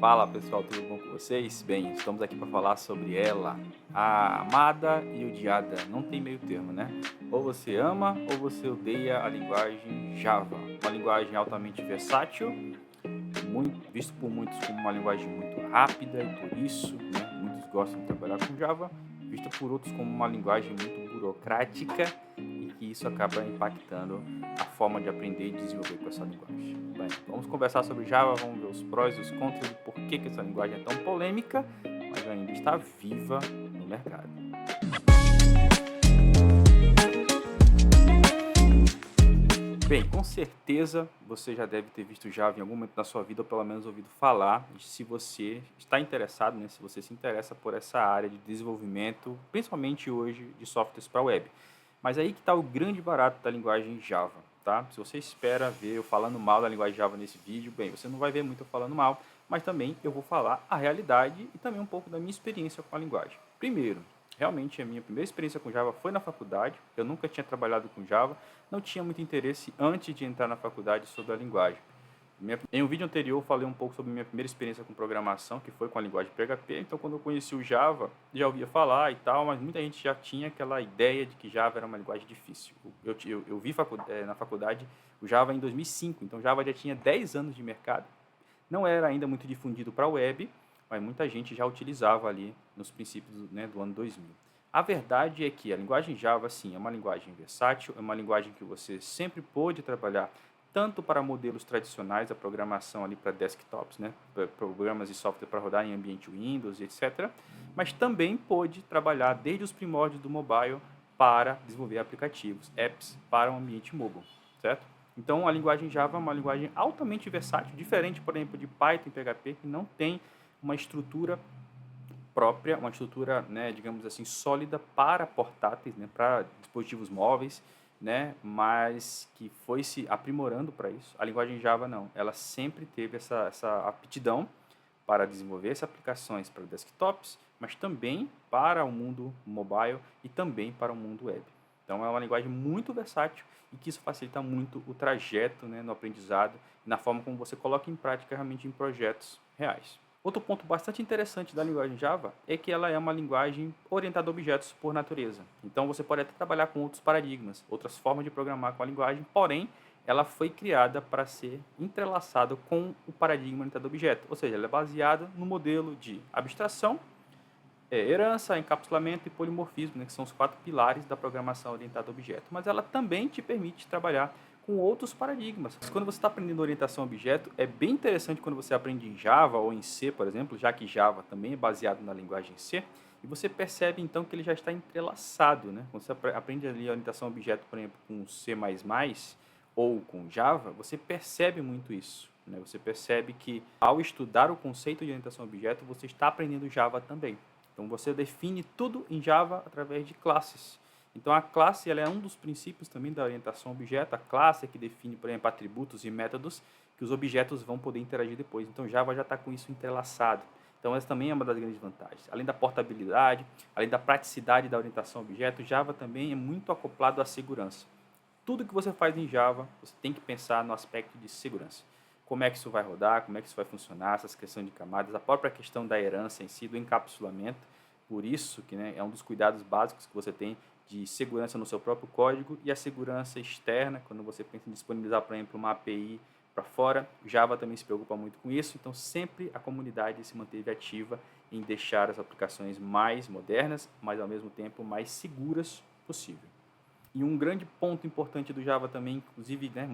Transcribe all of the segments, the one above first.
Fala pessoal, tudo bom com vocês? Bem, estamos aqui para falar sobre ela, a amada e odiada. Não tem meio termo, né? Ou você ama ou você odeia a linguagem Java. Uma linguagem altamente versátil, visto por muitos como uma linguagem muito rápida e por isso, né, muitos gostam de trabalhar com Java, vista por outros como uma linguagem muito burocrática e que isso acaba impactando a forma de aprender e desenvolver com essa linguagem. Bem, vamos conversar sobre Java, vamos ver os prós e os contras e por que essa linguagem é tão polêmica, mas ainda está viva no mercado. Bem, com certeza você já deve ter visto Java em algum momento da sua vida, ou pelo menos ouvido falar. E se você está interessado, né, se você se interessa por essa área de desenvolvimento, principalmente hoje de softwares para web. Mas aí que está o grande barato da linguagem Java, tá? Se você espera ver eu falando mal da linguagem Java nesse vídeo, bem, você não vai ver muito eu falando mal, mas também eu vou falar a realidade e também um pouco da minha experiência com a linguagem. Primeiro, realmente a minha primeira experiência com Java foi na faculdade, eu nunca tinha trabalhado com Java, não tinha muito interesse antes de entrar na faculdade sobre a linguagem. Em um vídeo anterior eu falei um pouco sobre minha primeira experiência com programação, que foi com a linguagem PHP, então quando eu conheci o Java, já ouvia falar e tal, mas muita gente já tinha aquela ideia de que Java era uma linguagem difícil. Eu vi na faculdade o Java em 2005, então Java já tinha 10 anos de mercado, não era ainda muito difundido para a web, mas muita gente já utilizava ali nos princípios, né, do ano 2000. A verdade é que a linguagem Java, sim, é uma linguagem versátil, é uma linguagem que você sempre pôde trabalhar tanto para modelos tradicionais, a programação ali para desktops, né, programas e software para rodar em ambiente Windows e etc., mas também pôde trabalhar desde os primórdios do mobile para desenvolver aplicativos, apps para um ambiente mobile, certo? Então, a linguagem Java é uma linguagem altamente versátil, diferente, por exemplo, de Python e PHP, que não tem uma estrutura própria, uma estrutura, né, digamos assim, sólida para portáteis, né, para dispositivos móveis, né, mas que foi se aprimorando para isso. A linguagem Java não, ela sempre teve essa aptidão para desenvolver essas aplicações para desktops, mas também para o mundo mobile e também para o mundo web. Então é uma linguagem muito versátil e que isso facilita muito o trajeto, né, no aprendizado e na forma como você coloca em prática realmente em projetos reais. Outro ponto bastante interessante da linguagem Java é que ela é uma linguagem orientada a objetos por natureza. Então você pode até trabalhar com outros paradigmas, outras formas de programar com a linguagem, porém ela foi criada para ser entrelaçada com o paradigma orientado a objeto, ou seja, ela é baseada no modelo de abstração, herança, encapsulamento e polimorfismo, né, que são os 4 pilares da programação orientada a objeto. Mas ela também te permite trabalhar com outros paradigmas. Quando você está aprendendo orientação a objeto, é bem interessante quando você aprende em Java ou em C, por exemplo, já que Java também é baseado na linguagem C, e você percebe então que ele já está entrelaçado, né? Quando você aprende ali a orientação a objeto, por exemplo, com C++ ou com Java, você percebe muito isso, né? Você percebe que ao estudar o conceito de orientação a objeto, você está aprendendo Java também. Então você define tudo em Java através de classes. Então a classe ela é um dos princípios também da orientação a objeto. A classe é que define, por exemplo, atributos e métodos que os objetos vão poder interagir depois. Então Java já está com isso entrelaçado. Então essa também é uma das grandes vantagens. Além da portabilidade, além da praticidade da orientação a objeto, Java também é muito acoplado à segurança. Tudo que você faz em Java, você tem que pensar no aspecto de segurança. Como é que isso vai rodar, como é que isso vai funcionar, essas questões de camadas, a própria questão da herança em si, do encapsulamento. Por isso que, né, é um dos cuidados básicos que você tem de segurança no seu próprio código e a segurança externa, quando você pensa em disponibilizar, por exemplo, uma API para fora. O Java também se preocupa muito com isso, então sempre a comunidade se manteve ativa em deixar as aplicações mais modernas, mas ao mesmo tempo mais seguras possível. E um grande ponto importante do Java também, inclusive, né,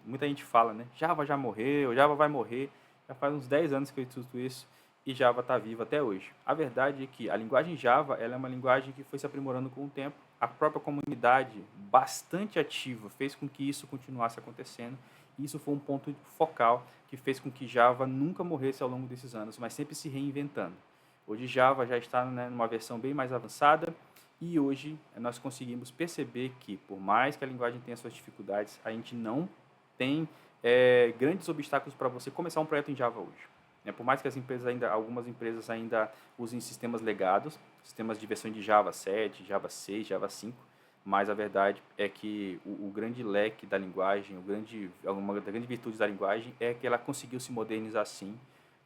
muita gente fala, né, Java já morreu, Java vai morrer. Já faz uns 10 anos que eu estudo isso e Java está vivo até hoje. A verdade é que a linguagem Java ela é uma linguagem que foi se aprimorando com o tempo. A própria comunidade, bastante ativa, fez com que isso continuasse acontecendo. E isso foi um ponto focal que fez com que Java nunca morresse ao longo desses anos, mas sempre se reinventando. Hoje Java já está, né, numa versão bem mais avançada, e hoje nós conseguimos perceber que, por mais que a linguagem tenha suas dificuldades, a gente não tem grandes obstáculos para você começar um projeto em Java hoje. Por mais que algumas empresas ainda usem sistemas legados, sistemas de versão de Java 7, Java 6, Java 5, mas a verdade é que o grande leque da linguagem, uma das grandes virtudes da linguagem é que ela conseguiu se modernizar sim,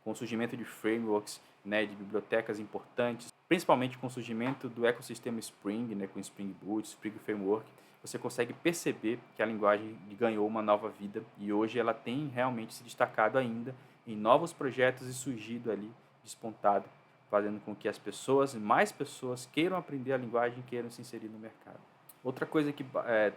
com o surgimento de frameworks, né, de bibliotecas importantes, principalmente com o surgimento do ecossistema Spring, né, com Spring Boot, Spring Framework, você consegue perceber que a linguagem ganhou uma nova vida e hoje ela tem realmente se destacado ainda em novos projetos e surgido ali, despontado, fazendo com que as pessoas, mais pessoas, queiram aprender a linguagem e queiram se inserir no mercado. Outra coisa que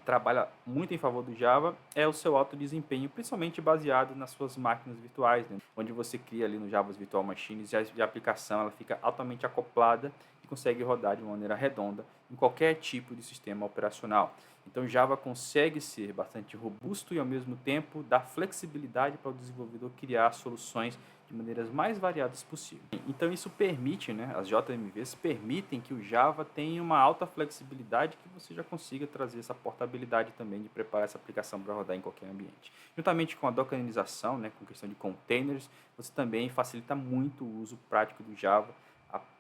trabalha muito em favor do Java é o seu alto desempenho, principalmente baseado nas suas máquinas virtuais, né? Onde você cria ali no Java Virtual Machines e a aplicação ela fica altamente acoplada e consegue rodar de uma maneira redonda em qualquer tipo de sistema operacional. Então, o Java consegue ser bastante robusto e, ao mesmo tempo, dar flexibilidade para o desenvolvedor criar soluções de maneiras mais variadas possível. Então, isso permite, né, as JMVs permitem que o Java tenha uma alta flexibilidade que você já consiga trazer essa portabilidade também de preparar essa aplicação para rodar em qualquer ambiente. Juntamente com a dockerização, né, com questão de containers, você também facilita muito o uso prático do Java,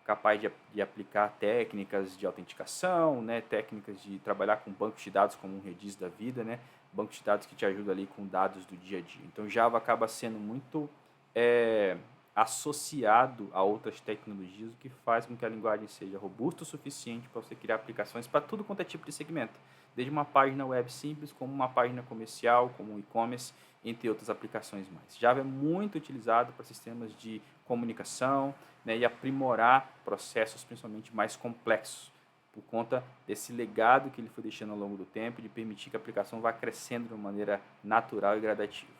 capaz de aplicar técnicas de autenticação, né, técnicas de trabalhar com bancos de dados como um Redis da vida, né, bancos de dados que te ajudam ali com dados do dia a dia. Então, o Java acaba sendo muito associado a outras tecnologias, o que faz com que a linguagem seja robusta o suficiente para você criar aplicações para tudo quanto é tipo de segmento, desde uma página web simples, como uma página comercial, como um e-commerce, entre outras aplicações mais. Java é muito utilizado para sistemas de comunicação, né, e aprimorar processos principalmente mais complexos, por conta desse legado que ele foi deixando ao longo do tempo, de permitir que a aplicação vá crescendo de uma maneira natural e gradativa.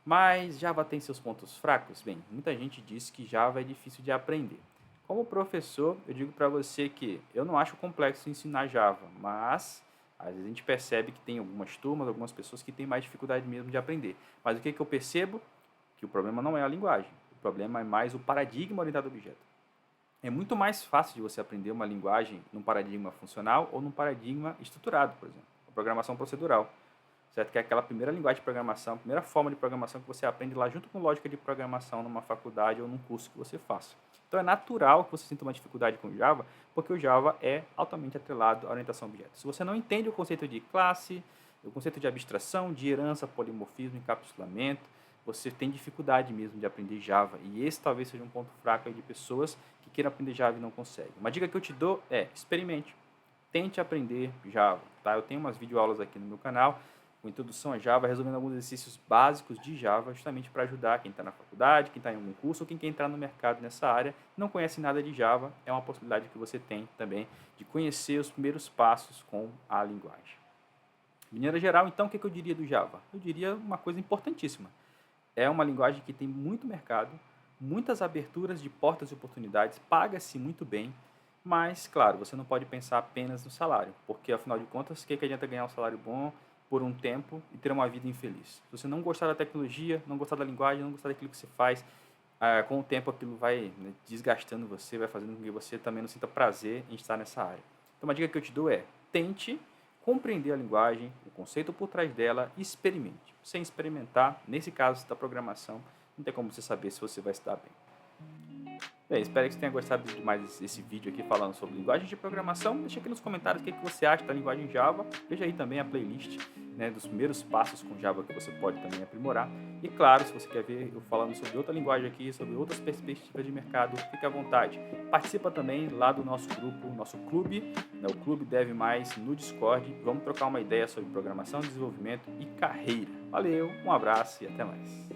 Mas Java tem seus pontos fracos? Bem, muita gente diz que Java é difícil de aprender. Como professor, eu digo para você que eu não acho complexo ensinar Java, mas às vezes a gente percebe que tem algumas turmas, algumas pessoas que têm mais dificuldade mesmo de aprender. Mas o que eu percebo? Que o problema não é a linguagem, o problema é mais o paradigma orientado a objeto. É muito mais fácil de você aprender uma linguagem num paradigma funcional ou num paradigma estruturado, por exemplo, a programação procedural. Certo? Que é aquela primeira linguagem de programação, a primeira forma de programação que você aprende lá junto com lógica de programação numa faculdade ou num curso que você faça. Então é natural que você sinta uma dificuldade com o Java, porque o Java é altamente atrelado à orientação a objetos. Se você não entende o conceito de classe, o conceito de abstração, de herança, polimorfismo, encapsulamento, você tem dificuldade mesmo de aprender Java. E esse talvez seja um ponto fraco aí de pessoas que queiram aprender Java e não conseguem. Uma dica que eu te dou é, experimente. Tente aprender Java. Tá? Eu tenho umas videoaulas aqui no meu canal, com introdução a Java, resolvendo alguns exercícios básicos de Java, justamente para ajudar quem está na faculdade, quem está em algum curso ou quem quer entrar no mercado nessa área, não conhece nada de Java, é uma possibilidade que você tem também de conhecer os primeiros passos com a linguagem. De maneira geral, então, o que eu diria do Java? Eu diria uma coisa importantíssima. É uma linguagem que tem muito mercado, muitas aberturas de portas e oportunidades, paga-se muito bem, mas, claro, você não pode pensar apenas no salário, porque, afinal de contas, o que adianta ganhar um salário bom por um tempo e ter uma vida infeliz? Se você não gostar da tecnologia, não gostar da linguagem, não gostar daquilo que você faz, com o tempo aquilo vai, né, desgastando você, vai fazendo com que você também não sinta prazer em estar nessa área. Então, uma dica que eu te dou é, tente compreender a linguagem, o conceito por trás dela e experimente. Sem experimentar, nesse caso da programação, não tem como você saber se você vai se dar bem. Bem, espero que você tenha gostado demais desse vídeo aqui falando sobre linguagem de programação. Deixa aqui nos comentários o que você acha da linguagem Java. Veja aí também a playlist, né, dos primeiros passos com Java que você pode também aprimorar. E claro, se você quer ver eu falando sobre outra linguagem aqui, sobre outras perspectivas de mercado, fique à vontade. Participa também lá do nosso grupo, nosso clube, né, o Clube Dev Mais no Discord. Vamos trocar uma ideia sobre programação, desenvolvimento e carreira. Valeu, um abraço e até mais.